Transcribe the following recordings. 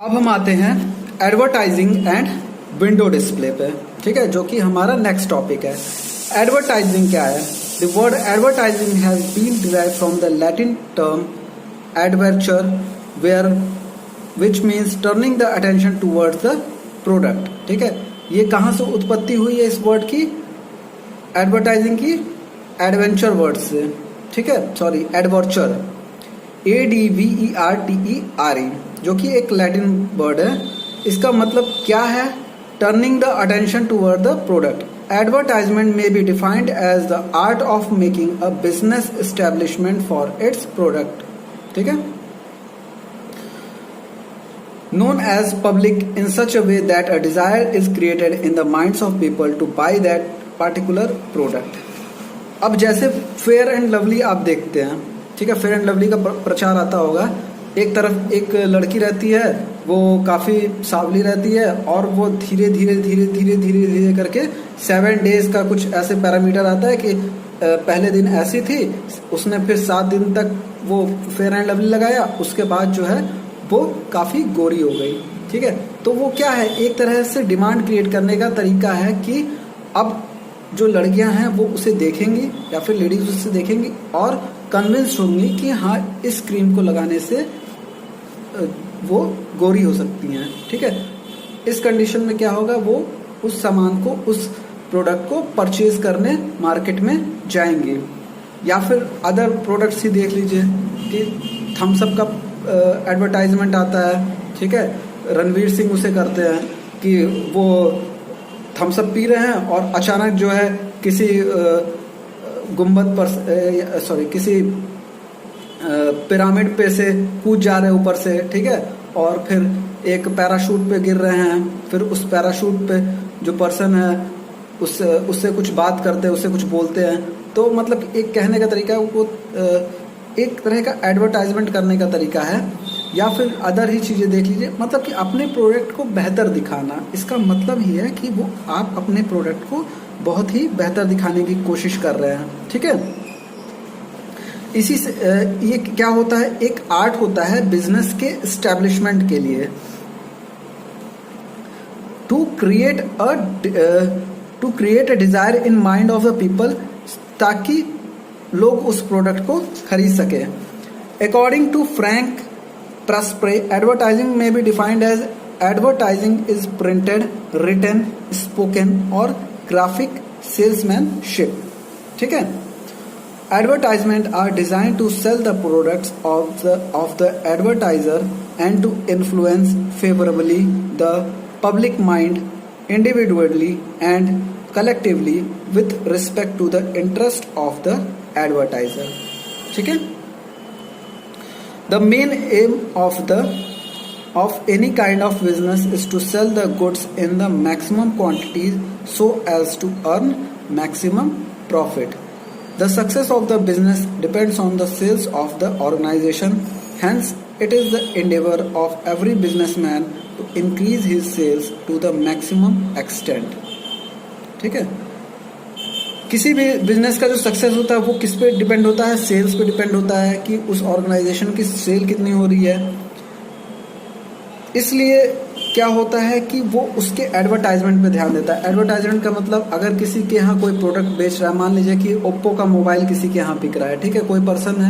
अब हम आते हैं एडवर्टाइजिंग एंड विंडो डिस्प्ले पे, ठीक है, जो कि हमारा नेक्स्ट टॉपिक है। एडवर्टाइजिंग क्या है? The word advertising has been derived from the Latin term advertere where which means turning the attention towards the product, ठीक है। ये कहाँ से उत्पत्ति हुई है इस वर्ड की, एडवर्टाइजिंग की? एडवेंचर वर्ड से, ठीक है, सॉरी एडवर्चर, ADVERTERE, जो कि एक लैटिन वर्ड है। इसका मतलब क्या है? Turning the attention toward the product. Advertisement में be defined as the art of making a business establishment for its product, ठीक है, known as public in such a way that a desire is created in the minds of people to buy that particular product। अब जैसे fair and lovely आप देखते हैं, ठीक है, fair and lovely का प्रचार आता होगा। एक तरफ एक लड़की रहती है, वो काफी सांवली रहती है और वो धीरे धीरे धीरे धीरे धीरे धीरे करके 7 डेज का कुछ ऐसे पैरामीटर आता है कि पहले दिन ऐसी थी, उसने फिर 7 दिन तक वो फेयर एंड लवली लगाया, उसके बाद जो है वो काफी गोरी हो गई, ठीक है। तो वो क्या है, एक तरह से डिमांड क्रिएट करने का तरीका है कि अब जो लड़कियां हैं वो उसे देखेंगी या फिर लेडीज उससे देखेंगी और कन्विंस होंगी कि हाँ इस क्रीम को लगाने से वो गोरी हो सकती हैं, ठीक है। इस कंडीशन में क्या होगा, वो उस सामान को, उस प्रोडक्ट को परचेज करने मार्केट में जाएंगे। या फिर अदर प्रोडक्ट्स ही देख लीजिए कि थम्स अप का एडवर्टाइजमेंट आता है, ठीक है, रणवीर सिंह उसे करते हैं कि वो थम्स अप पी रहे हैं और अचानक जो है किसी गुंबद पर किसी पिरामिड पे से कूद जा रहे हैं ऊपर से, ठीक है, और फिर एक पैराशूट पे गिर रहे हैं, फिर उस पैराशूट पे जो पर्सन है उससे कुछ बात करते हैं, उससे कुछ बोलते हैं। तो मतलब एक कहने का तरीका है, वो एक तरह का एडवर्टाइजमेंट करने का तरीका है। या फिर अदर ही चीजें देख लीजिए, मतलब कि अपने प्रोडक्ट को बेहतर दिखाना, इसका मतलब ही है कि वो आप अपने प्रोडक्ट को बहुत ही बेहतर दिखाने की कोशिश कर रहे हैं, ठीक है। इसी से ये क्या होता है, एक आर्ट होता है बिजनेस के एस्टेब्लिशमेंट के लिए, to create a desire in mind of the people, ताकि लोग उस प्रोडक्ट को खरीद सके। According to Frank Presbrey, advertising may be defined as advertising is printed, written, spoken और ग्राफिक सेल्समैनशिप, ठीक है। Advertisement are design to sell the products of the advertiser and to influence favourably the public mind individually and collectively with respect to the interest of the advertiser, ठीक है। The main aim of any kind of business is to sell the goods in the maximum quantities so as to earn maximum profit. The success of the business depends on the sales of the organization. Hence, it is the endeavor of every businessman to increase his sales to the maximum extent, ठीक है। किसी भी business का जो success होता है वो किस पे डिपेंड होता है, सेल्स पे डिपेंड होता है कि उस ऑर्गेनाइजेशन की सेल कितनी हो रही है। इसलिए क्या होता है कि वो उसके एडवर्टाइजमेंट पे ध्यान देता है। एडवर्टाइजमेंट का मतलब, अगर किसी के यहाँ कोई प्रोडक्ट बेच रहा है, मान लीजिए कि ओप्पो का मोबाइल किसी के यहाँ बिक रहा है, ठीक है, कोई पर्सन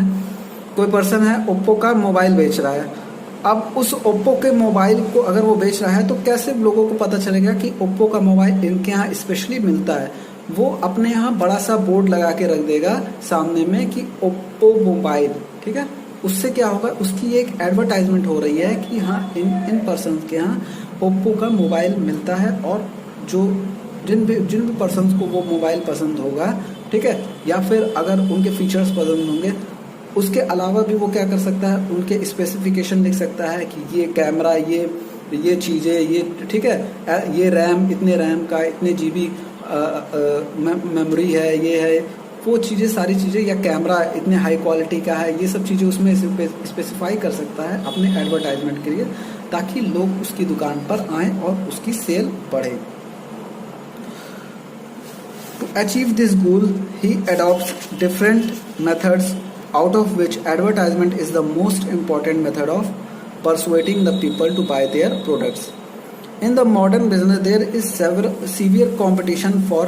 है ओप्पो का मोबाइल बेच रहा है। अब उस ओप्पो के मोबाइल को अगर वो बेच रहा है तो कैसे लोगों को पता चलेगा कि ओप्पो का मोबाइल इनके यहाँ स्पेशली मिलता है? वो अपने यहाँ बड़ा सा बोर्ड लगा के रख देगा सामने में कि ओप्पो मोबाइल, ठीक है। उससे क्या होगा, उसकी एक एडवर्टाइजमेंट हो रही है कि हाँ इन पर्सन के यहाँ ओप्पो का मोबाइल मिलता है, और जो जिन भी पर्सन को वो मोबाइल पसंद होगा, ठीक है, या फिर अगर उनके फीचर्स पसंद होंगे, उसके अलावा भी वो क्या कर सकता है, उनके स्पेसिफिकेशन लिख सकता है कि ये कैमरा, ये चीज़ें, ये, ठीक है, ये रैम, इतने रैम का, इतने जीबी मेमोरी है, ये है, वो चीज़ें, सारी चीज़ें, या कैमरा इतने हाई क्वालिटी का है, ये सब चीज़ें उसमें स्पेसिफाई कर सकता है अपने एडवर्टाइजमेंट के लिए, ताकि लोग उसकी दुकान पर आएँ और उसकी सेल बढ़े। To achieve this goal, he adopts different methods, out of which advertisement is the most important method of persuading the people to buy their products. In the modern business, there is severe competition for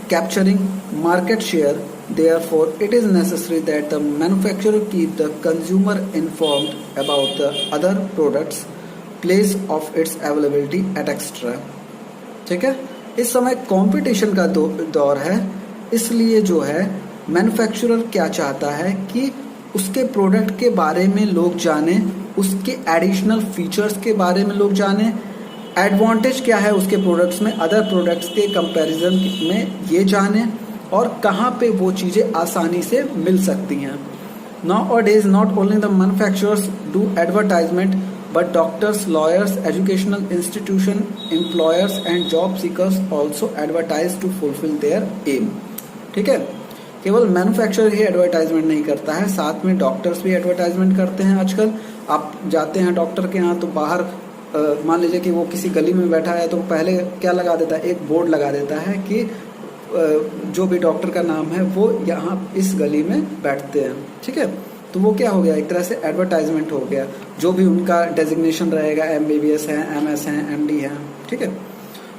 capturing market share. Therefore, it is necessary that the manufacturer keep the consumer informed about the other products, place of its availability, etc. ठीक है, इस समय competition का दौर है, इसलिए जो है मैन्युफैक्चरर क्या चाहता है कि उसके प्रोडक्ट के बारे में लोग जाने, उसके एडिशनल फीचर्स के बारे में लोग जाने, एडवांटेज क्या है उसके प्रोडक्ट्स में अदर प्रोडक्ट्स के कंपैरिजन में ये जाने, और कहाँ पे वो चीज़ें आसानी से मिल सकती हैं. Nowadays, not only the manufacturers do advertisement, but doctors, lawyers, educational institution, employers and job seekers also advertise to fulfill their aim. ठीक है, केवल मैन्युफैक्चरर ही एडवर्टाइजमेंट नहीं करता है, साथ में डॉक्टर्स भी एडवर्टाइजमेंट करते हैं. आजकल आप जाते हैं डॉक्टर के यहाँ तो बाहर मान लीजिए कि वो किसी गली में बैठा है तो पहले क्या लगा देता है, एक बोर्ड लगा देता है कि जो भी डॉक्टर का नाम है वो यहाँ इस गली में बैठते हैं. ठीक है, तो वो क्या हो गया, एक तरह से एडवर्टाइजमेंट हो गया. जो भी उनका डेजिग्नेशन रहेगा, MBBS है, MS है, MD है. ठीक है,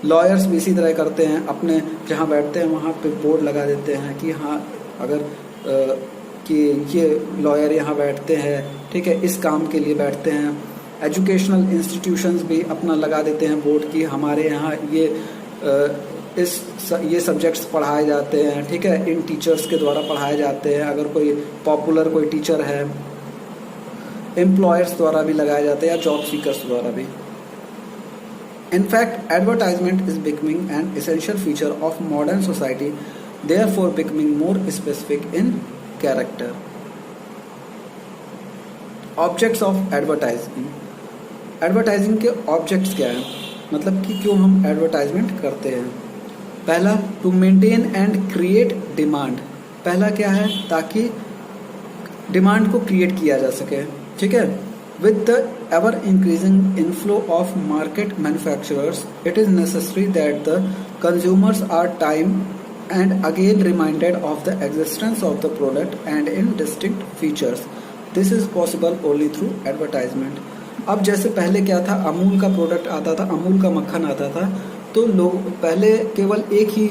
लॉयर्स भी इसी तरह करते हैं, अपने जहाँ बैठते हैं वहाँ पे बोर्ड लगा देते हैं कि हाँ अगर कि ये लॉयर यहाँ बैठते हैं, ठीक है, इस काम के लिए बैठते हैं. एजुकेशनल इंस्टीट्यूशंस भी अपना लगा देते हैं बोर्ड कि हमारे यहाँ ये सब्जेक्ट्स पढ़ाए जाते हैं. ठीक है, इन टीचर्स के द्वारा पढ़ाए जाते हैं. अगर कोई पॉपुलर कोई टीचर है, एम्प्लॉयर्स द्वारा भी लगाए जाते हैं या जॉब सीकर्स द्वारा भी. In fact, advertisement is becoming an essential feature of modern society, therefore becoming more specific in character. Objects of advertising. Advertising के ऑब्जेक्ट्स क्या है, मतलब कि क्यों हम एडवर्टाइजमेंट करते हैं. पहला, to maintain and create demand. पहला क्या है, ताकि डिमांड को क्रिएट किया जा सके. ठीक है, with the ever increasing inflow of market manufacturers, it is necessary that the consumers are time and again reminded of the existence of the product and in distinct features. This is possible only through advertisement. अब जैसे पहले क्या था, अमूल का product आता था, अमूल का मक्खन आता था, तो लोग पहले केवल एक ही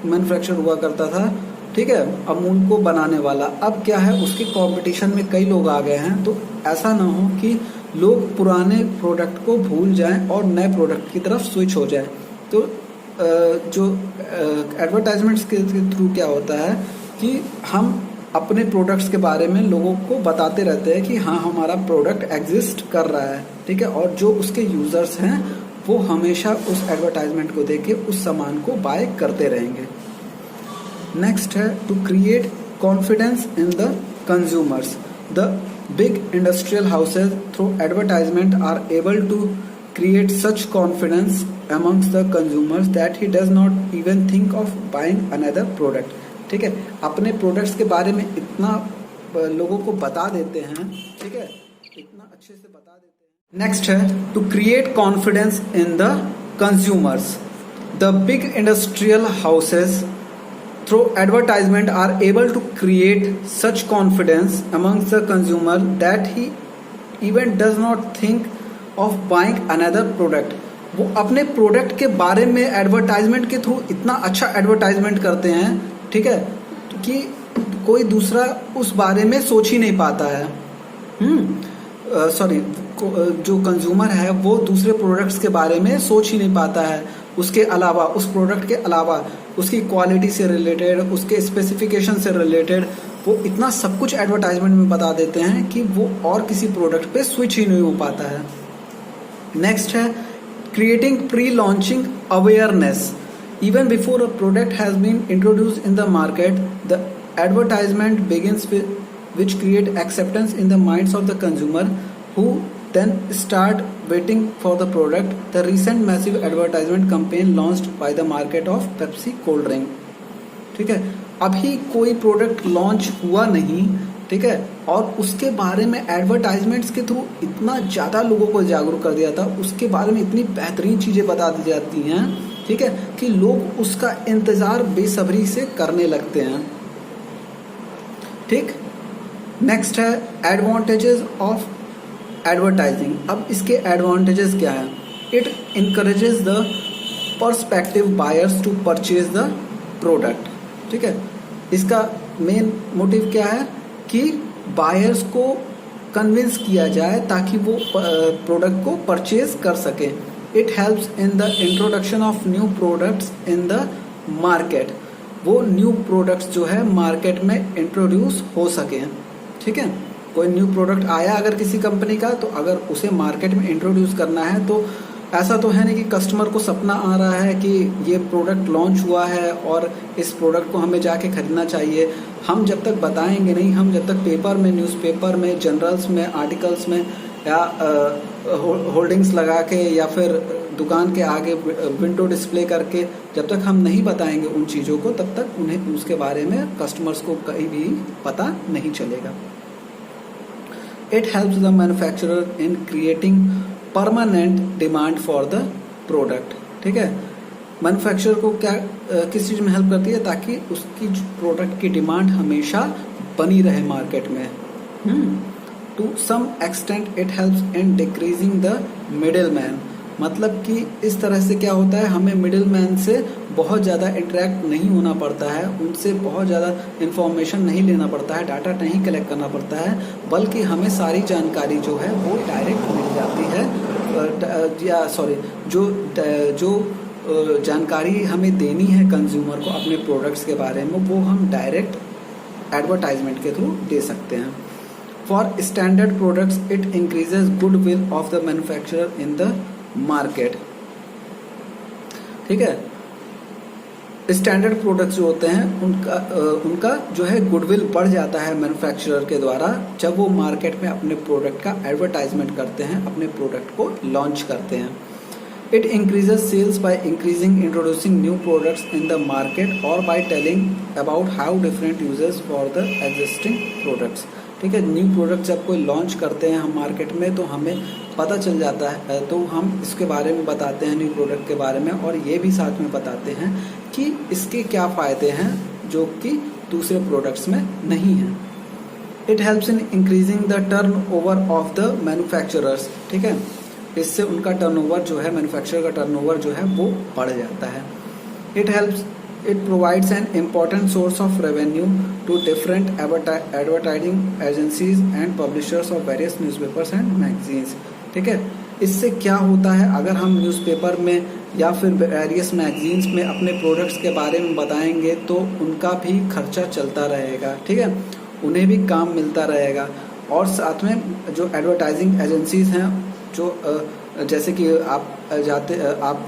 मैन्युफैक्चर हुआ करता था. ठीक है, अमूल को बनाने वाला. अब क्या है, उसके कंपटीशन में कई लोग आ गए हैं, तो ऐसा ना हो कि लोग पुराने प्रोडक्ट को भूल जाएं और नए प्रोडक्ट की तरफ स्विच हो जाएं. तो जो एडवर्टाइजमेंट्स के थ्रू क्या होता है कि हम अपने प्रोडक्ट्स के बारे में लोगों को बताते रहते हैं कि हाँ हमारा प्रोडक्ट एग्जिस्ट कर रहा है. ठीक है, और जो उसके यूजर्स हैं वो हमेशा उस एडवर्टाइजमेंट को देख के उस सामान को बाय करते रहेंगे. नेक्स्ट है, to create confidence in the consumers. The big industrial houses through advertisement are able to create such confidence amongst the consumers that he does not even think of buying another product. ठीक है, अपने products के बारे में इतना लोगों को बता देते हैं. ठीक है, इतना अच्छे से बता देते हैं. नेक्स्ट है, to create confidence in the consumers. The big industrial houses through advertisement are able to create such confidence amongst the consumer that he even does not think of buying another product. वो अपने product के बारे में advertisement के through इतना अच्छा advertisement करते हैं, ठीक है, कि कोई दूसरा उस बारे में सोच ही नहीं पाता है. जो कंज्यूमर है वो दूसरे प्रोडक्ट्स के बारे में सोच ही नहीं पाता है. उसके अलावा, उस प्रोडक्ट के अलावा, उसकी क्वालिटी से रिलेटेड, उसके स्पेसिफिकेशन से रिलेटेड वो इतना सब कुछ एडवर्टाइजमेंट में बता देते हैं कि वो और किसी प्रोडक्ट पे स्विच ही नहीं हो पाता है. नेक्स्ट है, creating pre launching awareness. Even before a product has been introduced in the market, the advertisement begins which create acceptance in the minds of the consumer who then start waiting for the product. The recent massive advertisement campaign launched by the market of Pepsi cold drink. ठीक है, अभी कोई product launch हुआ नहीं, ठीक है, और उसके बारे में एडवर्टाइजमेंट्स के थ्रू इतना ज़्यादा लोगों को जागरूक कर दिया था, उसके बारे में इतनी बेहतरीन चीज़ें बता दी जाती हैं, ठीक है, कि लोग उसका इंतज़ार बेसब्री से करने लगते हैं. ठीक. नेक्स्ट है, एडवांटेजेस ऑफ एडवर्टाइजिंग। अब इसके एडवांटेजेस क्या हैं? It encourages the perspective buyers to purchase the product. ठीक है, इसका मेन मोटिव क्या है कि बायर्स को कन्विंस किया जाए ताकि वो प्रोडक्ट को परचेज कर सके। It helps in the introduction of new products in the market. वो न्यू प्रोडक्ट्स जो है मार्केट में इंट्रोड्यूस हो सके। ठीक है, कोई न्यू प्रोडक्ट आया अगर किसी कंपनी का, तो अगर उसे मार्केट में इंट्रोड्यूस करना है तो ऐसा तो है नहीं कि कस्टमर को सपना आ रहा है कि ये प्रोडक्ट लॉन्च हुआ है और इस प्रोडक्ट को हमें जाके खरीदना चाहिए। हम जब तक बताएंगे नहीं, हम जब तक पेपर में, न्यूज़पेपर में, जर्नल्स में, आर्टिकल्स में या होल्डिंग्स लगा के या फिर दुकान के आगे विंडो डिस्प्ले करके जब तक हम नहीं बताएंगे उन चीज़ों को, तब तक उन्हें उसके बारे में कस्टमर्स को कहीं भी पता नहीं चलेगा। It helps the manufacturer in creating permanent demand for the product. ठीक है, मैन्युफैक्चरर को क्या किस चीज़ में हेल्प करती है? ताकि उसकी प्रोडक्ट की डिमांड हमेशा बनी रहे मार्केट में। To some extent it helps in decreasing the middleman. मतलब कि इस तरह से क्या होता है, हमें मिडिल मैन से बहुत ज़्यादा इंटरेक्ट नहीं होना पड़ता है, उनसे बहुत ज़्यादा इंफॉर्मेशन नहीं लेना पड़ता है, डाटा नहीं कलेक्ट करना पड़ता है, बल्कि हमें सारी जानकारी जो है वो डायरेक्ट मिल जाती है। या सॉरी, जो जानकारी हमें देनी है कंज्यूमर को अपने प्रोडक्ट्स के बारे में, वो हम डायरेक्ट एडवर्टाइजमेंट के थ्रू दे सकते हैं। For standard products it increases goodwill of the manufacturer in the market. ठीक है, स्टैंडर्ड प्रोडक्ट्स जो होते हैं उनका जो है गुडविल बढ़ जाता है मैन्युफैक्चरर के द्वारा जब वो मार्केट में अपने प्रोडक्ट का एडवर्टाइजमेंट करते हैं, अपने प्रोडक्ट को लॉन्च करते हैं। It increases sales by increasing introducing new products in the market और by telling about how different uses for the existing products. ठीक है, न्यू प्रोडक्ट जब कोई लॉन्च करते हैं हम मार्केट में तो हमें पता चल जाता है, तो हम इसके बारे में बताते हैं न्यू प्रोडक्ट के बारे में, और ये भी साथ में बताते हैं कि इसके क्या फ़ायदे हैं जो कि दूसरे प्रोडक्ट्स में नहीं हैं। It helps in increasing the turn over of the manufacturers. ठीक है, इससे उनका टर्नओवर जो है, मैन्युफैक्चरर का टर्नओवर जो है वो बढ़ जाता है। It provides an important source of revenue to different advertising agencies and publishers of various newspapers and magazines। ठीक है, इससे क्या होता है, अगर हम न्यूज़पेपर में या फिर वेरियस मैगजीन्स में अपने प्रोडक्ट्स के बारे में बताएंगे तो उनका भी खर्चा चलता रहेगा। ठीक है, उन्हें भी काम मिलता रहेगा। और साथ में जो एडवर्टाइजिंग एजेंसीज हैं, जो जैसे कि आप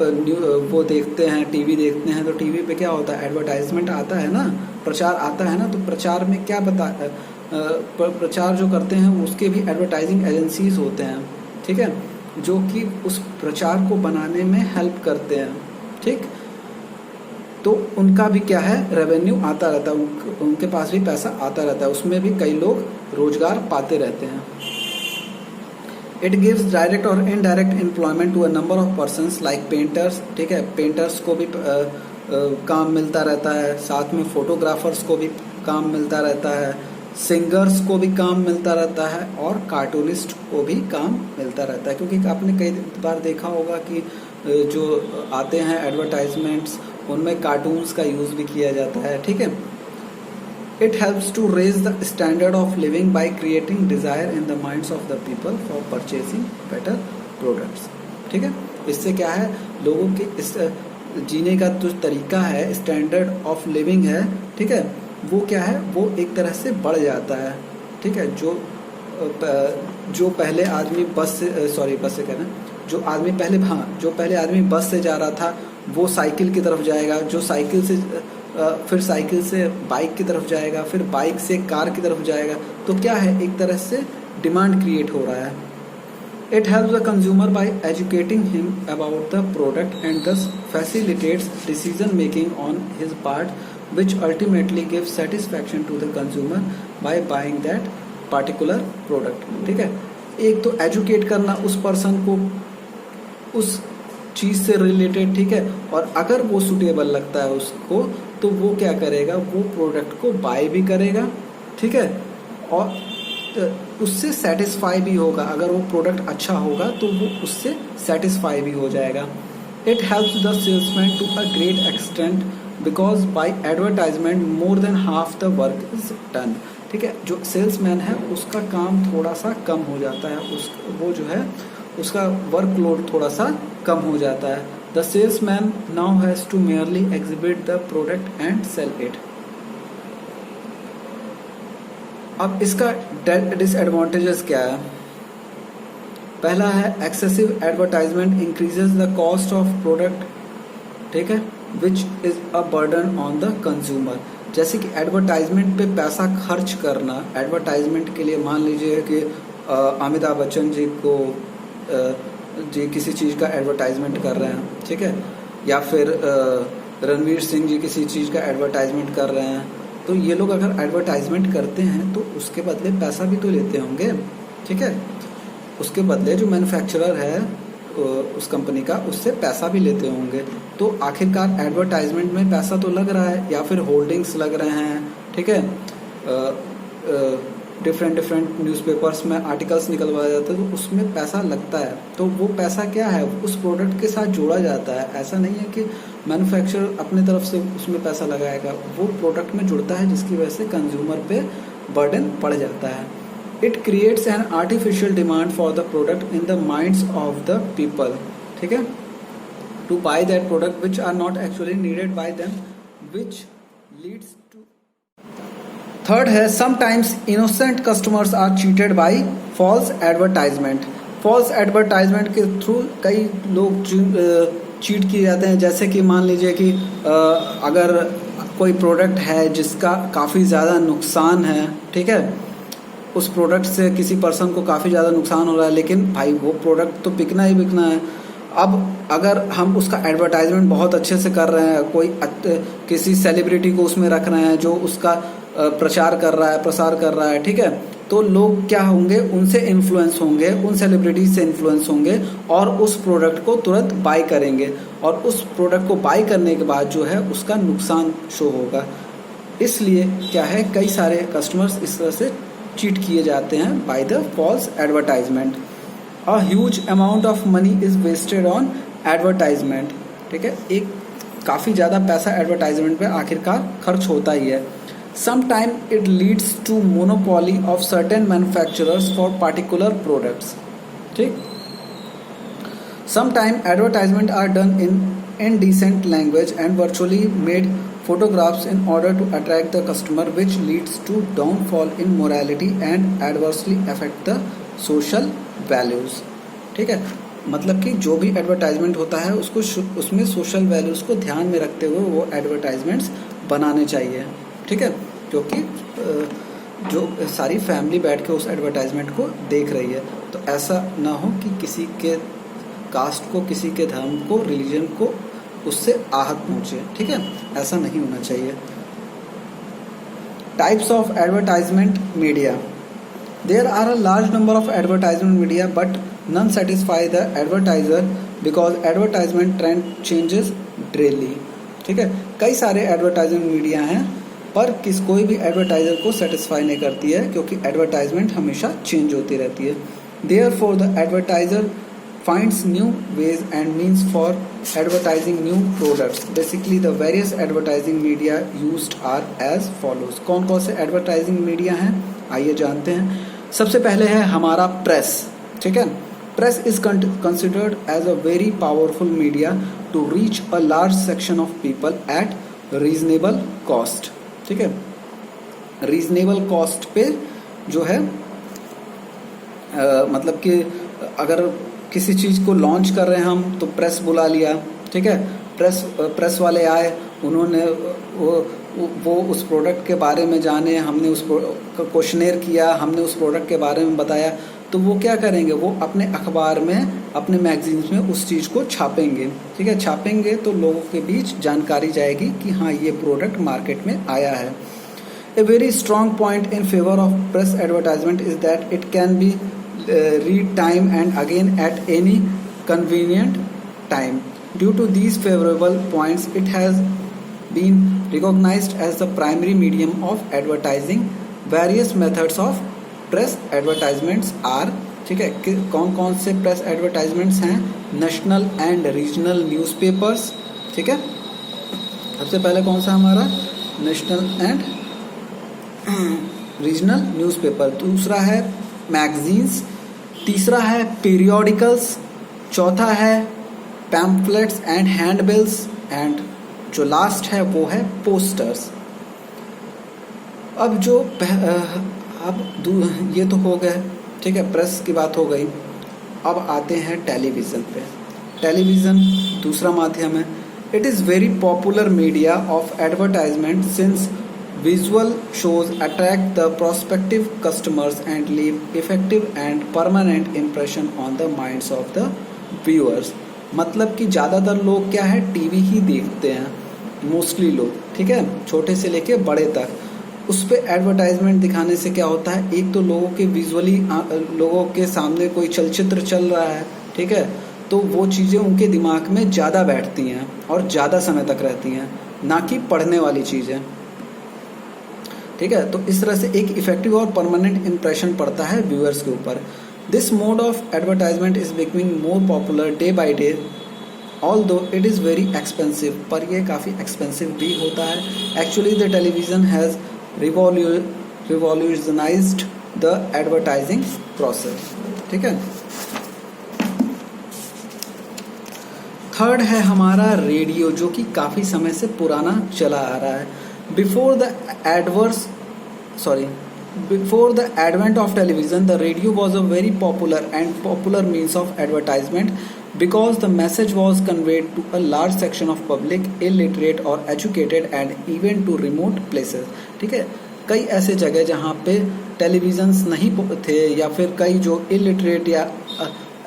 वो देखते हैं, टीवी देखते हैं, तो टीवी पे क्या होता है, एडवर्टाइजमेंट आता है ना, प्रचार आता है ना, तो प्रचार में क्या प्रचार जो करते हैं उसके भी एडवर्टाइजिंग एजेंसीज होते हैं। ठीक है, जो कि उस प्रचार को बनाने में हेल्प करते हैं। ठीक, तो उनका भी क्या है, रेवेन्यू आता रहता है, उनके पास भी पैसा आता रहता है, उसमें भी कई लोग रोजगार पाते रहते हैं। इट गिव्स डायरेक्ट और indirect employment to a number of persons like painters. ठीक है, पेंटर्स को भी काम मिलता रहता है, साथ में फोटोग्राफर्स को भी काम मिलता रहता है, सिंगर्स को भी काम मिलता रहता है और कार्टूनिस्ट को भी काम मिलता रहता है। क्योंकि आपने कई बार देखा होगा कि जो आते हैं एडवर्टाइजमेंट्स उनमें कार्टून्स का यूज़ भी किया जाता है। ठीक है, It helps to raise the standard of living by creating desire in the minds of the people for purchasing better products। ठीक है, इससे क्या है, लोगों के इस जीने का जो तरीका है, स्टैंडर्ड ऑफ लिविंग है, ठीक है, वो क्या है, वो एक तरह से बढ़ जाता है। ठीक है, जो पहले आदमी बस से कहना, जो पहले आदमी बस से जा रहा था वो साइकिल की तरफ जाएगा, जो साइकिल से फिर साइकिल से बाइक की तरफ जाएगा, फिर बाइक से कार की तरफ जाएगा। तो क्या है, एक तरह से डिमांड क्रिएट हो रहा है। It helps the consumer by educating him about the product and thus facilitates decision making on his part which ultimately gives satisfaction to the consumer by buying that particular product. ठीक है, एक तो educate करना उस person को उस चीज़ से related. ठीक है, और अगर वो सुटेबल लगता है उसको तो वो क्या करेगा, वो प्रोडक्ट को बाय भी करेगा। ठीक है, और उससे सेटिस्फाई भी होगा। अगर वो प्रोडक्ट अच्छा होगा तो वो उससे सेटिस्फाई भी हो जाएगा। It helps the salesman to a great extent because by advertisement more than half the work is done. ठीक है, जो सेल्समैन है उसका काम थोड़ा सा कम हो जाता है, वो जो है उसका वर्कलोड थोड़ा सा कम हो जाता है। The salesman now has to merely exhibit the product and sell it. अब इसका डिसएडवांटेजेस क्या है? पहला है excessive advertisement increases the cost of product, ठीक है, which is a burden on the consumer. जैसे कि एडवर्टाइजमेंट पे पैसा खर्च करना, एडवर्टाइजमेंट के लिए मान लीजिए कि अमिताभ बच्चन जी को जी किसी चीज़ का एडवर्टाइजमेंट कर रहे हैं, ठीक है, या फिर रणवीर सिंह जी किसी चीज़ का एडवर्टाइजमेंट कर रहे हैं, तो ये लोग अगर एडवर्टाइजमेंट करते हैं तो उसके बदले पैसा भी तो लेते होंगे, ठीक है। उसके बदले जो मैन्युफैक्चरर है उस कंपनी का, उससे पैसा भी लेते होंगे। तो आखिरकार एडवर्टाइजमेंट में पैसा तो लग रहा है, या फिर होल्डिंग्स लग रहे हैं, ठीक है, डिफरेंट न्यूज़पेपर्स में आर्टिकल्स निकलवाए जाते हैं, तो उसमें पैसा लगता है। तो वो पैसा क्या है, उस प्रोडक्ट के साथ जोड़ा जाता है। ऐसा नहीं है कि मैन्युफैक्चरर अपनी तरफ से उसमें पैसा लगाएगा, वो प्रोडक्ट में जुड़ता है, जिसकी वजह से कंज्यूमर पे बर्डन पड़ जाता है। It creates an artificial demand for the product in the minds of the people, ठीक है, to buy that product which are not actually needed by them, which leads to. Third है sometimes innocent customers are cheated by false advertisement. False advertisement के through कई लोग cheat किए जाते हैं। जैसे कि मान लीजिए कि अगर कोई प्रोडक्ट है जिसका काफ़ी ज़्यादा नुकसान है, ठीक है, उस प्रोडक्ट से किसी पर्सन को काफ़ी ज़्यादा नुकसान हो रहा है, लेकिन भाई वो प्रोडक्ट तो बिकना ही बिकना है। अब अगर हम उसका एडवर्टाइजमेंट बहुत अच्छे से कर रहे हैं, किसी सेलिब्रिटी को उसमें रख रहे हैं जो उसका प्रचार कर रहा है, प्रसार कर रहा है, ठीक है, तो लोग क्या होंगे, उनसे इन्फ्लुएंस होंगे, उन सेलिब्रिटीज से इन्फ्लुएंस होंगे और उस प्रोडक्ट को तुरंत बाय करेंगे, और उस प्रोडक्ट को बाय करने के बाद जो है उसका नुकसान शो होगा। इसलिए क्या है, कई सारे कस्टमर्स इस तरह से चीट किए जाते हैं by the false advertisement. A huge amount of money is wasted on advertisement, ठीक है, एक काफ़ी ज़्यादा पैसा एडवर्टाइजमेंट पे आखिरकार खर्च होता ही है। Sometime it leads to monopoly of certain manufacturers for particular products, ठीक। Sometime advertisement are done in indecent language and virtually made photographs in order to attract the customer, which leads to downfall in morality and adversely affect the social values, ठीक है। मतलब कि जो भी advertisement होता है उसको उसमें सोशल वैल्यूज़ को ध्यान में रखते हुए वो एडवर्टाइजमेंट्स बनाने चाहिए, ठीक है, क्योंकि जो सारी फैमिली बैठ के उस एडवर्टाइजमेंट को देख रही है। तो ऐसा ना हो कि किसी के कास्ट को, किसी के धर्म को, रिलीजन को उससे आहत पहुंचे, ठीक है, ऐसा नहीं होना चाहिए। Types of advertisement media. There are a large number of advertisement media but none satisfy the advertiser because advertisement trend changes daily, ठीक है। कई सारे एडवर्टाइजमेंट मीडिया हैं पर कोई भी एडवर्टाइजर को सेटिस्फाई नहीं करती है, क्योंकि एडवर्टाइजमेंट हमेशा चेंज होती रहती है। Therefore the advertiser finds new ways and means for advertising new products. Basically the various advertising media used are as follows. कौन कौन से एडवर्टाइजिंग मीडिया हैं, आइए जानते हैं। सबसे पहले है हमारा प्रेस, ठीक है। Press is considered as a very powerful media to reach a large section of people at reasonable cost, ठीक है। रीजनेबल कॉस्ट पे जो है मतलब कि अगर किसी चीज़ को लॉन्च कर रहे हैं हम तो प्रेस बुला लिया, ठीक है, प्रेस वाले आए, उन्होंने वो उस प्रोडक्ट के बारे में जाने, हमने उस क्वेश्चनेयर किया, हमने उस प्रोडक्ट के बारे में बताया, तो वो क्या करेंगे, वो अपने अखबार में, अपने मैगजीन्स में उस चीज़ को छापेंगे, ठीक है। छापेंगे तो लोगों के बीच जानकारी जाएगी कि हाँ ये प्रोडक्ट मार्केट में आया है। A very strong point in favour of press advertisement is that it can be read time and again at any convenient time. Due to these favourable points it has been recognized as the primary medium of advertising. Various methods of press advertisements are, ठीक है, कौन कौन से press advertisements हैं? National and regional newspapers, ठीक है, सबसे पहले कौन सा हमारा नेशनल एंड रीजनल न्यूज़पेपर, दूसरा है मैगजीन्स, तीसरा है पीरियोडिकल्स, चौथा है पैम्फलेट्स एंड हैंडबिल्स, एंड जो लास्ट है वो है पोस्टर्स। अब जो ये तो हो गए, ठीक है, प्रेस की बात हो गई। अब आते हैं टेलीविज़न पे। टेलीविज़न दूसरा माध्यम है। It is very popular media of advertisement since visual shows attract the prospective customers and leave effective and permanent impression on the minds of the viewers। मतलब कि ज़्यादातर लोग क्या है, टीवी ही देखते हैं, मोस्टली लोग, ठीक है, छोटे से लेके बड़े तक। उस पर एडवर्टाइजमेंट दिखाने से क्या होता है, एक तो लोगों के विजुअली लोगों के सामने कोई चलचित्र चल रहा है, ठीक है, तो वो चीज़ें उनके दिमाग में ज़्यादा बैठती हैं और ज़्यादा समय तक रहती हैं, ना कि पढ़ने वाली चीज़ें, ठीक है। तो इस तरह से एक इफेक्टिव और परमानेंट इंप्रेशन पड़ता है व्यूअर्स के ऊपर। This mode of advertisement is becoming more popular day by day, although it is very expensive, पर यह काफ़ी एक्सपेंसिव भी होता है। Actually the television has revolutionised the advertising process, ठीक है। थर्ड है हमारा रेडियो, जो कि काफ़ी समय से पुराना चला आ रहा है। Before the advent of television, the radio was a very popular means of advertisement because the message was conveyed to a large section of public, illiterate or educated, and even to remote places, ठीक है। कई ऐसे जगह जहाँ पे televisions नहीं थे, या फिर कई जो इलिटरेट या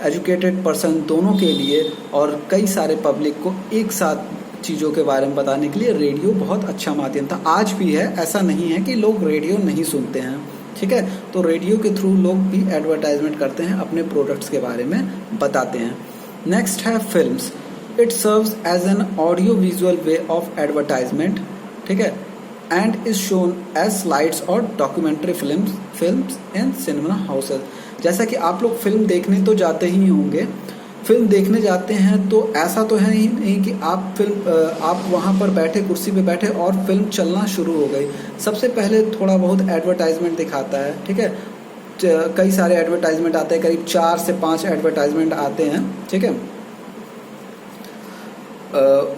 एजुकेटेड पर्सन दोनों के लिए, और कई सारे पब्लिक को एक साथ चीज़ों के बारे में बताने के लिए रेडियो बहुत अच्छा माध्यम था। आज भी है, ऐसा नहीं है कि लोग रेडियो नहीं सुनते हैं, ठीक है। तो रेडियो के थ्रू लोग भी एडवर्टाइजमेंट करते हैं, अपने प्रोडक्ट्स के बारे में बताते हैं। नेक्स्ट है films. It serves as an audio visual way of advertisement, ठीक है, and is shown as slides और documentary films in cinema houses. जैसा कि आप लोग फिल्म देखने तो जाते ही होंगे, फिल्म देखने जाते हैं तो ऐसा तो है ही नहीं कि आप वहाँ पर बैठे, कुर्सी पे बैठे और फिल्म चलना शुरू हो गई। सबसे पहले थोड़ा बहुत एडवर्टाइजमेंट दिखाता है, ठीक है, कई सारे एडवर्टाइजमेंट आते हैं, करीब 4 से 5 एडवर्टाइजमेंट आते हैं, ठीक है।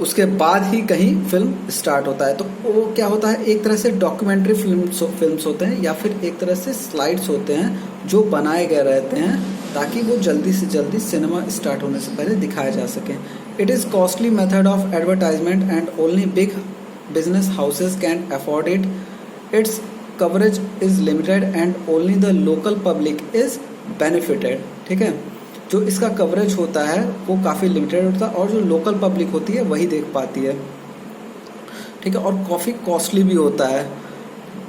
उसके बाद ही कहीं फिल्म स्टार्ट होता है। तो वो क्या होता है, एक तरह से डॉक्यूमेंट्री फिल्म्स होते हैं, या फिर एक तरह से स्लाइड्स होते हैं जो बनाए गए रहते हैं ताकि वो जल्दी से जल्दी सिनेमा स्टार्ट होने से पहले दिखाया जा सके। It is costly method of advertisement and only big business houses can afford it. It's coverage is limited and only the local public is benefited, ठीक है। जो इसका कवरेज होता है वो काफ़ी लिमिटेड होता है, और जो लोकल पब्लिक होती है वही देख पाती है, ठीक है, और काफ़ी कॉस्टली भी होता है।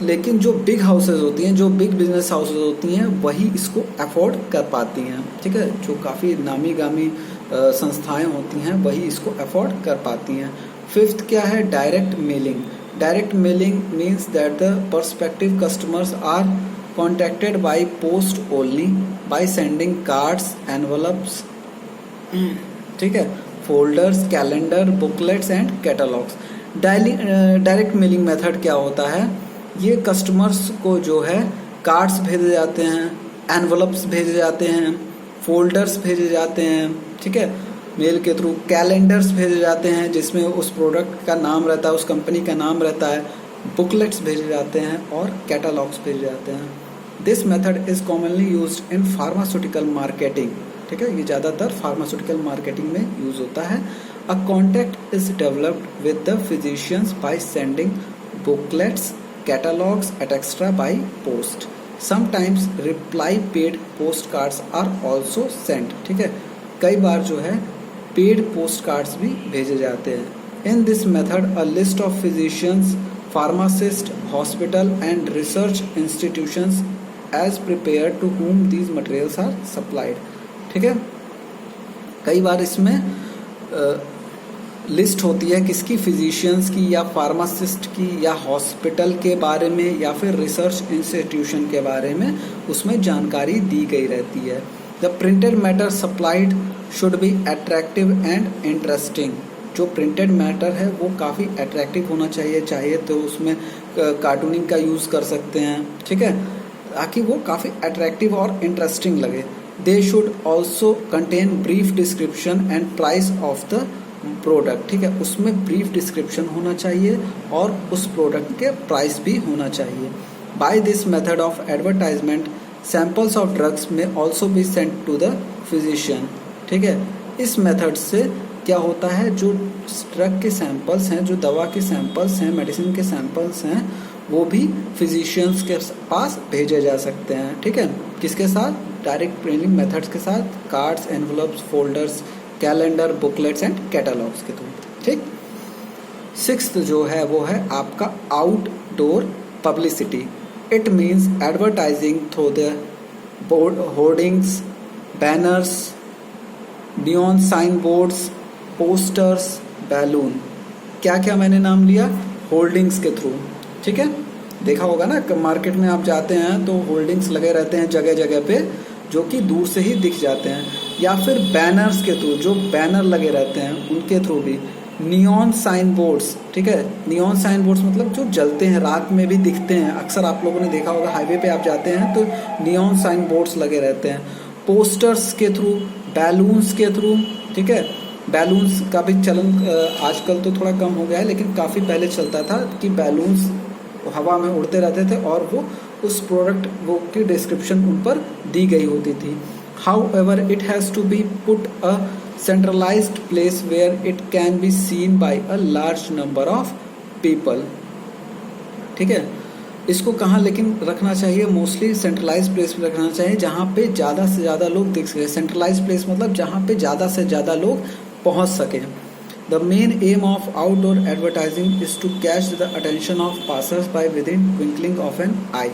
लेकिन जो बिग हाउसेज होती हैं, जो बिग बिजनेस हाउसेज होती हैं, वही इसको अफोर्ड कर पाती हैं, ठीक है। जो काफ़ी नामी गामी संस्थाएं होती हैं वही इसको अफोर्ड कर पाती हैं। फिफ्थ क्या है, direct mailing. Direct mailing means that the perspective customers are contacted by post only by sending cards, envelopes, ठीक है, folders, calendar, booklets and catalogs। Direct mailing method क्या होता है, ये कस्टमर्स को जो है कार्ड्स भेजे जाते हैं, एनवलप्स भेजे जाते हैं, फोल्डर्स भेजे जाते हैं, ठीक है, मेल के थ्रू कैलेंडर्स भेजे जाते हैं जिसमें उस प्रोडक्ट का नाम रहता है, उस कंपनी का नाम रहता है, बुकलेट्स भेजे जाते हैं और कैटलॉग्स भेजे जाते हैं। This method is commonly used in pharmaceutical marketing, ठीक है, ये ज़्यादातर फार्मास्यूटिकल मार्केटिंग में यूज होता है। A contact is developed with the physicians by sending booklets, catalogues etcetera by post. Sometimes reply paid postcards are also sent, ठीक है, कई बार जो है पेड पोस्ट कार्ड्स भी भेजे जाते हैं। In this method a list of physicians, pharmacist, hospital and research institutions is prepare to whom these materials are supplied, ठीक है। कई बार इसमें लिस्ट होती है किसकी, फिजिशियंस की या फार्मासिस्ट की या हॉस्पिटल के बारे में या फिर रिसर्च इंस्टीट्यूशन के बारे में उसमें जानकारी दी गई रहती है। The printed matter supplied should be attractive and interesting. जो प्रिंटेड मैटर है वो काफ़ी अट्रैक्टिव होना चाहिए, चाहिए तो उसमें कार्टूनिंग का यूज़ कर सकते हैं, ठीक है, ताकि वो काफ़ी अट्रैक्टिव और इंटरेस्टिंग लगे। They should also contain brief description and price of the product, ठीक है, उसमें ब्रीफ डिस्क्रिप्शन होना चाहिए और उस प्रोडक्ट के प्राइस भी होना चाहिए। By this method of advertisement samples of drugs may also be sent to the physician, ठीक है। इस मेथड से क्या होता है, जो ड्रग के सैंपल्स हैं, जो दवा के सैंपल्स हैं, मेडिसिन के सैंपल्स हैं, वो भी फिजिशियंस के पास भेजे जा सकते हैं, ठीक है, किसके साथ, डायरेक्ट प्रिंटिंग मेथड्स के साथ, cards, envelopes, folders, calendar, booklets and catalogues के थ्रू, ठीक। सिक्स्थ जो है वो है आपका outdoor publicity. It means advertising through the hoardings, banners, neon sign boards, posters, balloon. क्या क्या मैंने नाम लिया, होल्डिंग्स के थ्रू, ठीक है। देखा होगा ना, मार्केट में आप जाते हैं तो होल्डिंग्स लगे रहते हैं जगह जगह पे, जो कि दूर से ही दिख जाते हैं, या फिर बैनर्स के थ्रू, जो बैनर लगे रहते हैं उनके थ्रू भी। नियॉन साइन बोर्ड्स, ठीक है, नियॉन साइन बोर्ड्स मतलब जो जलते हैं, रात में भी दिखते हैं, अक्सर आप लोगों ने देखा होगा, हाईवे पे आप जाते हैं तो नियॉन साइन बोर्ड्स लगे रहते हैं। पोस्टर्स के थ्रू, बैलून्स के थ्रू, ठीक है, बैलून्स का भी चलन आजकल तो थोड़ा कम हो गया है, लेकिन काफ़ी पहले चलता था कि बैलून्स हवा में उड़ते रहते थे और वो उस प्रोडक्ट वो की डिस्क्रिप्शन उन पर दी गई होती थी। However it has to be put a centralised place where it can be seen by a large number of people, ठीक है। इसको कहाँ लेकिन रखना चाहिए, मोस्टली सेंट्रलाइज्ड प्लेस पे रखना चाहिए जहाँ पे ज़्यादा से ज़्यादा लोग दिख सके। सेंट्रलाइज्ड प्लेस मतलब जहाँ पे ज़्यादा से ज़्यादा लोग पहुँच सकें। The main aim of outdoor advertising is to catch the attention of passers-by within twinkling of an eye.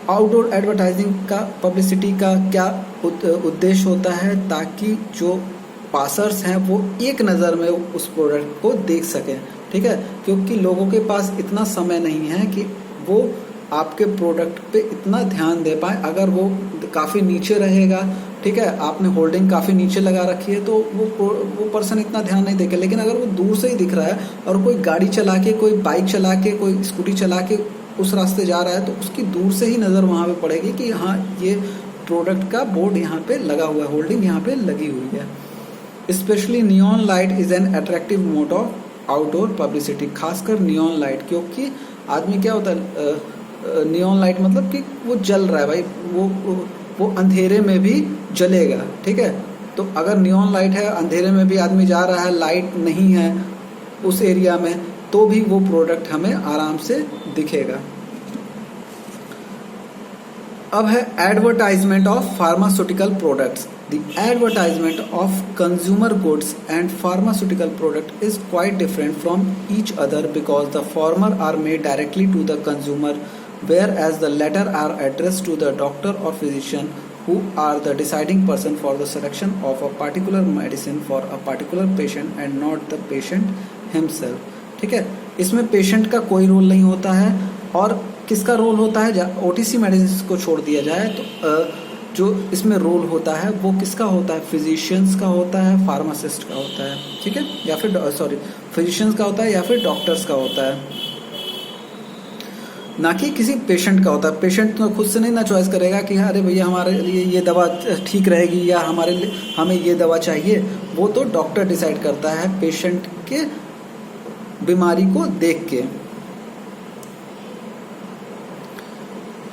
Outdoor advertising का, पब्लिसिटी का क्या उद्देश्य होता है, ताकि जो पासर्स हैं वो एक नज़र में उस प्रोडक्ट को देख सकें, ठीक है, क्योंकि लोगों के पास इतना समय नहीं है कि वो आपके प्रोडक्ट पे इतना ध्यान दे पाए। अगर वो काफ़ी नीचे रहेगा, ठीक है, आपने होल्डिंग काफ़ी नीचे लगा रखी है तो वो पर्सन इतना ध्यान नहीं देगा, लेकिन अगर वो दूर से ही दिख रहा है और कोई गाड़ी चला के, कोई बाइक चला के, कोई स्कूटी चला के उस रास्ते जा रहा है तो उसकी दूर से ही नज़र वहाँ पे पड़ेगी कि हाँ ये प्रोडक्ट का बोर्ड यहाँ पे लगा हुआ है, होल्डिंग यहाँ पे लगी हुई है। Specially neon light is an attractive mode of outdoor publicity. खासकर नियॉन लाइट, क्योंकि आदमी क्या होता है, नियॉन लाइट मतलब कि वो जल रहा है भाई, वो अंधेरे में भी जलेगा, ठीक है। तो अगर नियॉन लाइट है, अंधेरे में भी आदमी जा रहा है, लाइट नहीं है उस एरिया में, तो भी वो प्रोडक्ट हमें आराम से दिखेगा। अब है advertisement of pharmaceutical products. The advertisement of consumer goods and pharmaceutical product is quite different from each other because the former are made directly to the consumer, whereas the latter are addressed to the doctor or physician who are the deciding person for the selection of a particular medicine for a particular patient and not the patient himself, ठीक है। इसमें patient का कोई role नहीं होता है, और किसका रोल होता है, ओटीसी मेडिसिन को छोड़ दिया जाए तो जो इसमें रोल होता है वो किसका होता है, फिजिशियंस का होता है, फार्मासिस्ट का होता है, ठीक है, या फिर फिजिशियंस का होता है या फिर डॉक्टर्स का होता है, ना कि किसी पेशेंट का होता है। पेशेंट तो खुद से नहीं ना चॉइस करेगा कि अरे भैया हमारे लिए ये दवा ठीक रहेगी या हमारे लिए हमें ये दवा चाहिए, वो तो डॉक्टर डिसाइड करता है पेशेंट के बीमारी को देख के।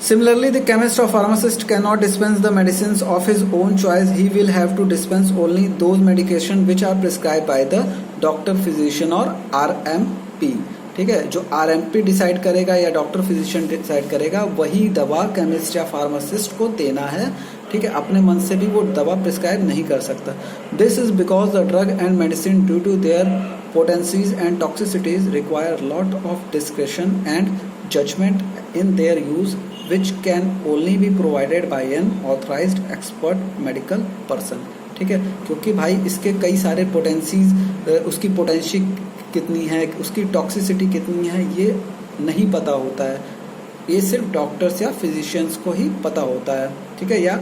Similarly, the chemist or pharmacist cannot dispense the medicines of his own choice. He will have to dispense only those medications which are prescribed by the doctor, physician or RMP. ठीक है, जो RMP decide करेगा या doctor physician decide करेगा वही दवा chemist या pharmacist को देना है, ठीक है। अपने मन से भी वो दवा प्रिस्क्राइब नहीं कर सकता। This is because the drug and medicine due to their potencies and toxicities require a lot of discretion and judgment in their use, which can only be provided by an authorized expert medical person, ठीक है, क्योंकि भाई इसके कई सारे potencies, उसकी potential कितनी है, उसकी टॉक्सिसिटी कितनी है, ये नहीं पता होता है। ये सिर्फ डॉक्टर्स या फिजिशियंस को ही पता होता है, ठीक है, या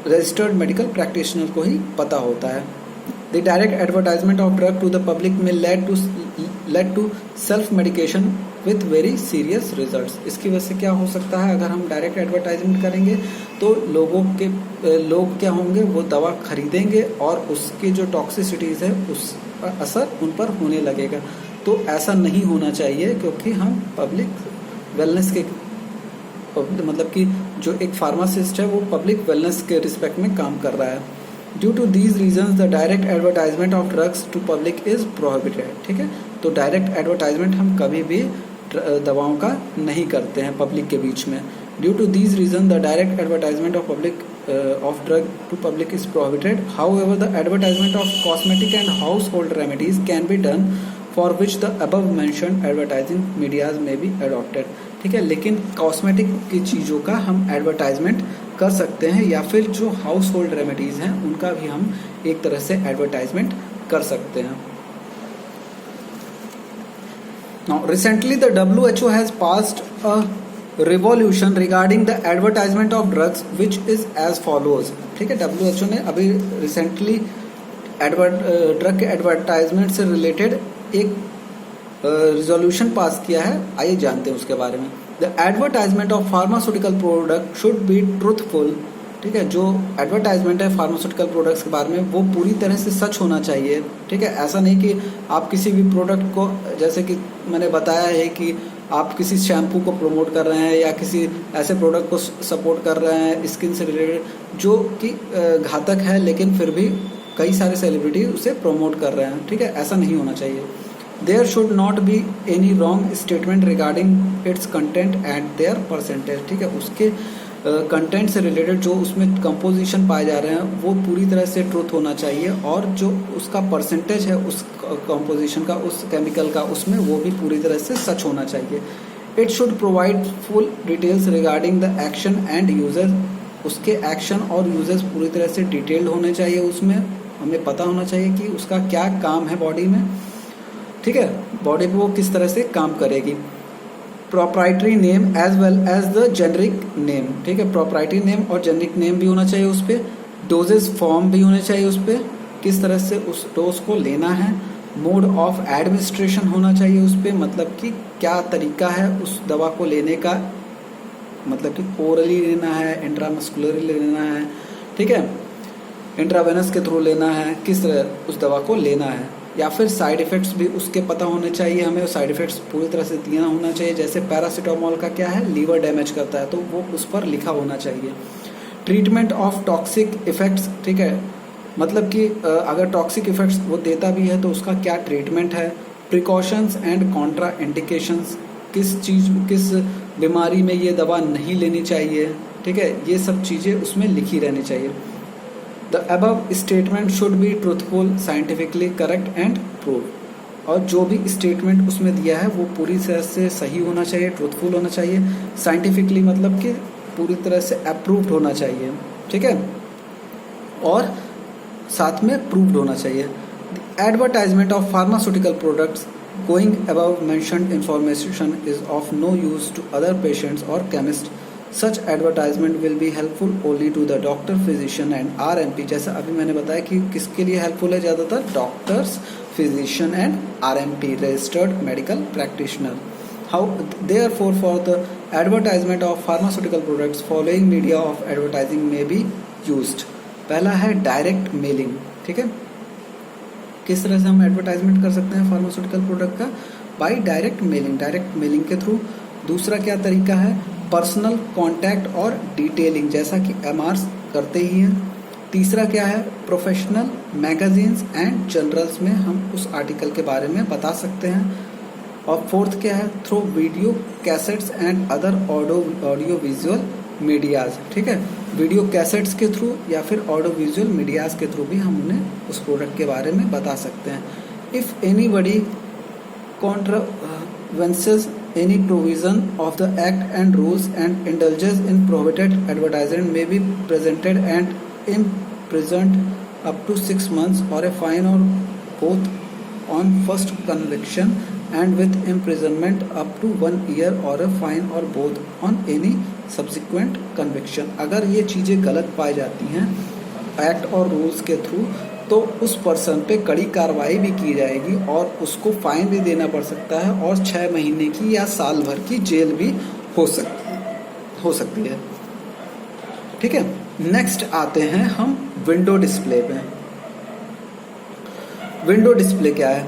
रजिस्टर्ड मेडिकल प्रैक्टिशनर को ही पता होता है। The direct advertisement of drug to the public may led to self medication with very serious results. इसकी वजह से क्या हो सकता है, अगर हम डायरेक्ट एडवर्टाइजमेंट करेंगे तो लोग क्या होंगे, वो दवा खरीदेंगे और उसकी जो टॉक्सिसिटीज़ है उस असर उन पर होने लगेगा। तो ऐसा नहीं होना चाहिए, क्योंकि हम पब्लिक वेलनेस के मतलब कि जो एक फार्मासिस्ट है वो पब्लिक वेलनेस के रिस्पेक्ट में काम कर रहा है। Due to these reasons the direct advertisement of drugs to public is prohibited, ठीक है। तो डायरेक्ट एडवर्टाइजमेंट हम कभी भी दवाओं का नहीं करते हैं पब्लिक के बीच में। Due to these reason the direct advertisement of drug to public is prohibited. However the advertisement of cosmetic and household remedies can be done for which the above mentioned advertising medias may be adopted, ठीक है। लेकिन cosmetic की चीज़ों का हम advertisement कर सकते हैं, या फिर जो हाउस होल्ड रेमेडीज़ हैं उनका भी हम एक तरह से एडवर्टाइजमेंट कर सकते हैं। Now, recently the WHO has passed a revolution regarding the advertisement of drugs, which is as follows, ठीक है। WHO ने अभी रिसेंटली ड्रग के एडवर्टाइजमेंट से रिलेटेड एक रिजोल्यूशन पास किया है। आइए जानते हैं उसके बारे में। The advertisement of pharmaceutical product should be truthful, ठीक है। जो एडवर्टाइजमेंट है फार्मास्यूटिकल प्रोडक्ट्स के बारे में वो पूरी तरह से सच होना चाहिए, ठीक है। ऐसा नहीं कि आप किसी भी प्रोडक्ट को, जैसे कि मैंने बताया है कि आप किसी शैम्पू को प्रमोट कर रहे हैं या किसी ऐसे प्रोडक्ट को सपोर्ट कर रहे हैं स्किन से रिलेटेड जो कि घातक है, लेकिन फिर भी कई सारे सेलिब्रिटी उसे प्रमोट कर रहे हैं, ठीक है। ऐसा नहीं होना चाहिए। There should not be any wrong statement regarding its content and their percentage, ठीक है। उसके कंटेंट से रिलेटेड जो उसमें कंपोजिशन पाए जा रहे हैं वो पूरी तरह से ट्रूथ होना चाहिए, और जो उसका परसेंटेज है उस कंपोजिशन का, उस केमिकल का, उसमें वो भी पूरी तरह से सच होना चाहिए। It should provide full details regarding the action and uses, उसके एक्शन और यूजेस पूरी तरह से डिटेल्ड होने चाहिए। उसमें हमें पता होना चाहिए कि उसका क्या काम है बॉडी में, ठीक है, बॉडी पे वो किस तरह से काम करेगी। Proprietary name as well as the generic name, ठीक है। प्रोप्राइटरी नेम और जेनरिक नेम भी होना चाहिए उस पर। डोजेज फॉर्म भी होने चाहिए उस पर, किस तरह से उस डोज को लेना है। मोड ऑफ एडमिनिस्ट्रेशन होना चाहिए उस पर, मतलब कि क्या तरीका है उस दवा को लेने का, मतलब कि ओरली लेना है, इंट्रामस्कुलरली लेना है, ठीक है, इंट्रावेनस के थ्रू लेना है, किस तरह उस दवा को लेना है। या फिर साइड इफ़ेक्ट्स भी उसके पता होने चाहिए हमें, साइड इफ़ेक्ट्स पूरी तरह से दिया होना चाहिए। जैसे पैरासीटामोल का क्या है, लीवर डैमेज करता है, तो वो उस पर लिखा होना चाहिए। ट्रीटमेंट ऑफ टॉक्सिक इफ़ेक्ट्स, ठीक है, मतलब कि अगर टॉक्सिक इफ़ेक्ट्स वो देता भी है तो उसका क्या ट्रीटमेंट है। प्रिकॉशंस एंड कॉन्ट्रा इंडिकेशंस, किस बीमारी में ये दवा नहीं लेनी चाहिए, ठीक है, ये सब चीज़ें उसमें लिखी रहनी चाहिए। The above statement should be truthful, scientifically correct and proved. और जो भी स्टेटमेंट उसमें दिया है वो पूरी तरह से सही होना चाहिए, ट्रूथफुल होना चाहिए, साइंटिफिकली मतलब कि पूरी तरह से अप्रूव्ड होना चाहिए, ठीक है, और साथ में प्रूव्ड होना चाहिए। Advertisement of pharmaceutical products going above mentioned information is of no use to other patients और chemist. Such advertisement will be helpful only to the doctor, physician and RMP। जैसा अभी मैंने बताया कि किसके लिए हेल्पफुल है ज़्यादातर, doctors, physician and RMP, registered medical practitioner. How therefore for the advertisement of pharmaceutical products following media of advertising may be used. पहला है डायरेक्ट मेलिंग, ठीक है, किस तरह से हम एडवर्टाइजमेंट कर सकते हैं फार्मास्यूटिकल प्रोडक्ट का, बाय डायरेक्ट मेलिंग के थ्रू। दूसरा क्या तरीका है, पर्सनल कांटेक्ट और डिटेलिंग, जैसा कि MRs करते ही हैं। तीसरा क्या है, प्रोफेशनल मैगजीन्स एंड जर्नल्स में हम उस आर्टिकल के बारे में बता सकते हैं। और फोर्थ क्या है, through video cassettes and other audio visual medias, ठीक है, वीडियो कैसेट्स के थ्रू या फिर ऑडियो विजुअल मीडियाज के थ्रू भी हम उन्हें उस प्रोडक्ट के बारे में बता सकते हैं। If anybody contravenes any provision of the act and rules and indulges in prohibited advertisement may be presented and imprisoned up to 6 months or a fine or both on first conviction and with imprisonment up to 1 year or a fine or both on any subsequent conviction। अगर ये चीज़ें गलत पाई जाती हैं act और rules के through तो उस पर्सन पे कड़ी कार्रवाई भी की जाएगी और उसको फाइन भी देना पड़ सकता है और 6 महीने की या साल भर की जेल भी हो सकती है। ठीक है, नेक्स्ट आते हैं हम विंडो डिस्प्ले पे। विंडो डिस्प्ले क्या है?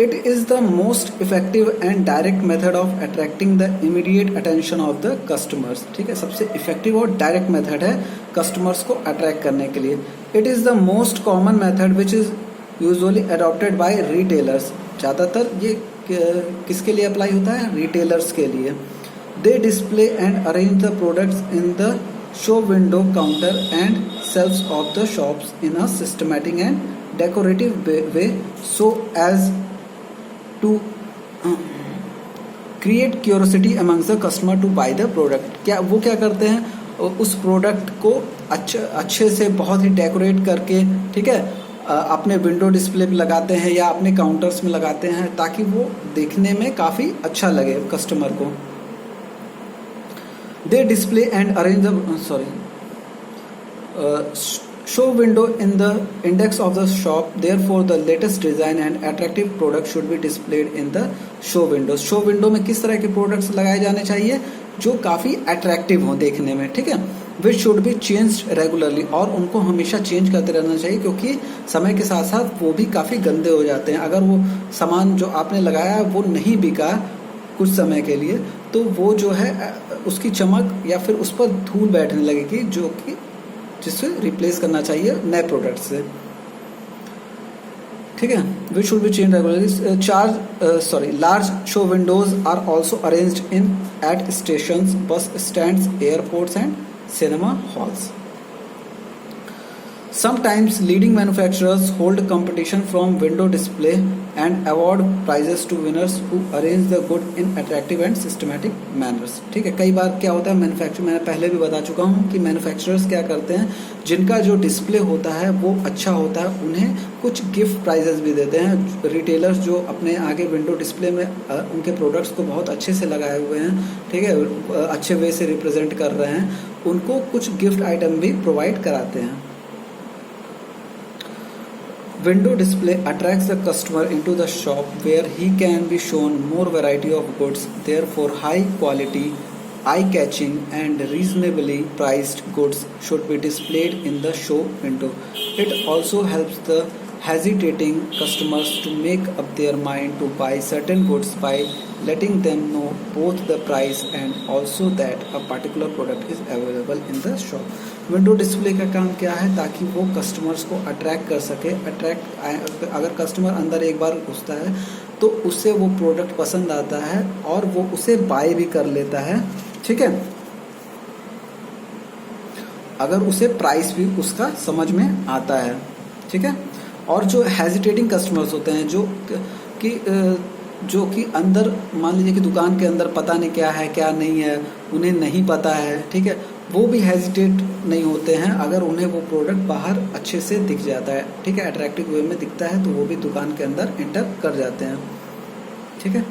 It is the most effective and direct method of attracting the immediate attention of the customers. ठीक है, सबसे इफेक्टिव और डायरेक्ट मेथड है कस्टमर्स को अट्रैक्ट करने के लिए। It is the most common method which is usually adopted by retailers. ज़्यादातर ये किसके लिए अप्लाई होता है? रिटेलर्स के लिए। They display and arrange the products in the show window counter and sales of the shops in a systematic and decorative way so as to create curiosity amongst the customer to buy the product. क्या करते हैं? उस product को अच्छे से बहुत ही decorate करके, ठीक है, अपने विंडो डिस्प्ले पे लगाते हैं या अपने काउंटर्स में लगाते हैं ताकि वो देखने में काफ़ी अच्छा लगे कस्टमर को। They display and arrange show window in the index of the shop, therefore the latest design and attractive product should be displayed in the show windows। show window में किस तरह के प्रोडक्ट्स लगाए जाने चाहिए? जो काफ़ी अट्रैक्टिव हों देखने में, ठीक है। which should be changed regularly, और उनको हमेशा चेंज करते रहना चाहिए क्योंकि समय के साथ साथ वो भी काफ़ी गंदे हो जाते हैं। अगर वो सामान जो आपने लगाया है वो नहीं बिका कुछ समय के लिए तो वो जो है उसकी चमक या फिर उस पर धूल बैठने लगेगी जो कि जिससे रिप्लेस करना चाहिए नए प्रोडक्ट से। ठीक है, which should be change regularly. Large show windows are also arranged in at stations, bus stands, airports and cinema halls. Sometimes leading manufacturers hold competition from window display and award prizes to winners who arrange the good in attractive and systematic manners। ठीक है, कई बार क्या होता है manufacture, मैंने पहले भी बता चुका हूँ कि मैन्युफैक्चरर्स क्या करते हैं, जिनका जो डिस्प्ले होता है वो अच्छा होता है उन्हें कुछ गिफ्ट प्राइजेस भी देते हैं। रिटेलर्स जो अपने आगे विंडो डिस्प्ले में उनके प्रोडक्ट्स को बहुत अच्छे से लगाए हुए हैं, ठीक है, अच्छे वे से रिप्रेजेंट कर रहे हैं, उनको कुछ गिफ्ट आइटम भी प्रोवाइड कराते हैं। Window display attracts the customer into the shop where he can be shown more variety of goods. Therefore, high quality, eye-catching and reasonably priced goods should be displayed in the show window. It also helps the hesitating customers to make up their mind to buy certain goods by letting them know both the price and also that a particular product is available in the shop। Window display का काम क्या है? ताकि वो customers को attract कर सके। अगर कस्टमर अंदर एक बार घुसता है तो उससे वो प्रोडक्ट पसंद आता है और वो उसे बाय भी कर लेता है, ठीक है, अगर उसे प्राइस भी उसका समझ में आता है, ठीक है। और जो हेजिटेटिंग कस्टमर्स होते हैं जो कि अंदर मान लीजिए कि दुकान के अंदर पता नहीं क्या है क्या नहीं है, उन्हें नहीं पता है, ठीक है, वो भी हेजिटेट नहीं होते हैं अगर उन्हें वो प्रोडक्ट बाहर अच्छे से दिख जाता है, ठीक है, अट्रैक्टिव वे में दिखता है तो वो भी दुकान के अंदर एंटर कर जाते हैं, ठीक है।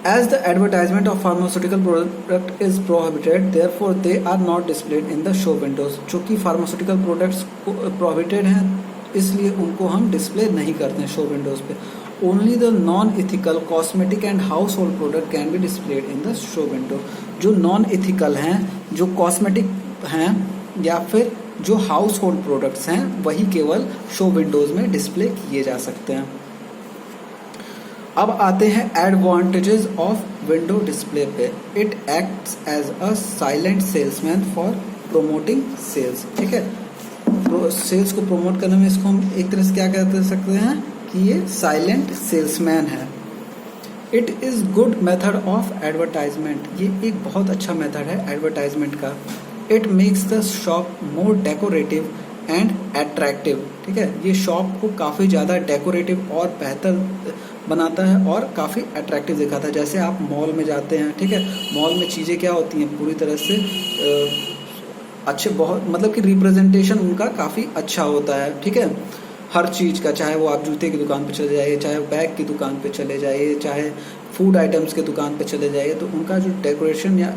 As the advertisement of pharmaceutical product is prohibited, therefore they are not displayed in the show windows। चूँकि फार्मास्यूटिकल प्रोडक्ट्स प्रोहिबिटेड हैं इसलिए उनको हम डिस्प्ले नहीं करते हैं शो विंडोज पे। Only the non ethical cosmetic and house hold product can be displayed in the show window. जो नॉन इथिकल हैं, जो कॉस्मेटिक हैं या फिर जो हाउस होल्ड प्रोडक्ट्स हैं वही केवल शो विंडोज में डिस्प्ले किए जा सकते हैं। अब आते हैं एडवांटेजेस ऑफ विंडो डिस्प्ले पे। It acts as a silent salesman for promoting sales. ठीक है, सेल्स को प्रमोट करने में इसको हम एक तरह से क्या कह सकते हैं कि ये साइलेंट सेल्समैन है। It is good method of advertisement. ये एक बहुत अच्छा मेथड है एडवर्टाइजमेंट का। It makes the shop more decorative and attractive. ठीक है, ये शॉप को काफ़ी ज़्यादा डेकोरेटिव और बेहतर बनाता है और काफ़ी अट्रैक्टिव दिखाता है। जैसे आप मॉल में जाते हैं, ठीक है, मॉल में चीज़ें क्या होती हैं, पूरी तरह से अच्छे, बहुत मतलब कि रिप्रेजेंटेशन उनका काफ़ी अच्छा होता है, ठीक है। हर चीज़ का, चाहे वो आप जूते की दुकान पे चले जाइए, चाहे बैग की दुकान पे चले जाइए, चाहे फूड आइटम्स की दुकान पे चले जाइए, तो उनका जो डेकोरेशन या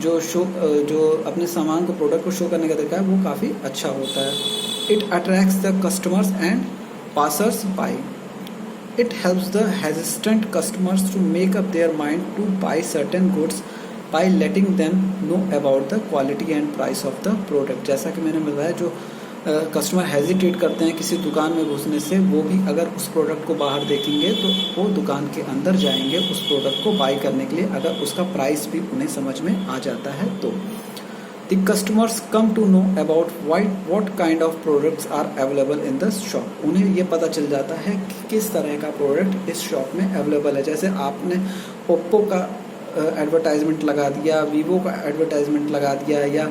जो अपने सामान को, प्रोडक्ट को शो करने का तरीका है वो काफ़ी अच्छा होता है। It attracts the customers and passers by. It helps the hesitant customers to make up their mind to buy certain goods by letting them know about the quality and price of the product। जैसा कि मैंने बताया, जो customer hesitate करते हैं किसी दुकान में घुसने से, वो भी अगर उस प्रोडक्ट को बाहर देखेंगे तो वो दुकान के अंदर जाएंगे उस प्रोडक्ट को बाई करने के लिए, अगर उसका प्राइस भी उन्हें समझ में आ जाता है तो। The customers come to know about what kind of products are available in the shop। उन्हें ये पता चल जाता है कि किस तरह का प्रोडक्ट इस शॉप में अवेलेबल है। जैसे आपने ओप्पो का एडवर्टाइजमेंट लगा दिया, वीवो का एडवर्टाइजमेंट लगा दिया, या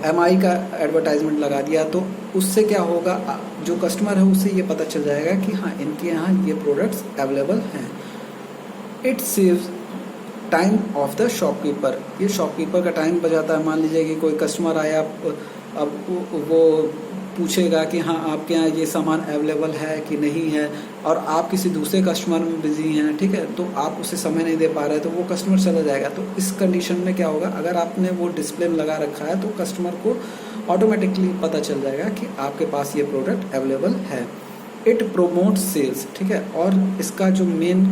एमआई का एडवर्टाइजमेंट लगा दिया, तो उससे क्या होगा, जो कस्टमर है उससे ये पता चल जाएगा कि हाँ, इनके यहाँ ये प्रोडक्ट्स अवेलेबल हैं। It saves time of the shopkeeper. ये शॉपकीपर का टाइम बचाता है। मान लीजिए कि कोई कस्टमर आया, अब वो पूछेगा कि हाँ, आपके यहाँ ये सामान अवेलेबल है कि नहीं है, और आप किसी दूसरे कस्टमर में बिजी हैं, ठीक है, तो आप उसे समय नहीं दे पा रहे, तो वो कस्टमर चला जाएगा। तो इस कंडीशन में क्या होगा, अगर आपने वो डिस्प्ले में लगा रखा है तो कस्टमर को ऑटोमेटिकली पता चल जाएगा कि आपके पास ये प्रोडक्ट अवेलेबल है। इट प्रोमोट सेल्स, ठीक है, और इसका जो मेन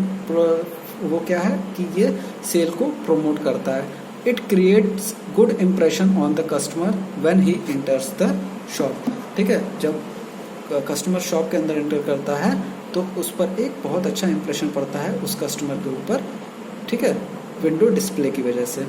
वो क्या है कि ये सेल को प्रमोट करता है। It creates good impression on the customer when he इंटर्स the shop, ठीक है। जब कस्टमर शॉप के अंदर एंटर करता है तो उस पर एक बहुत अच्छा इंप्रेशन पड़ता है उस कस्टमर के ऊपर, ठीक है, विंडो डिस्प्ले की वजह से।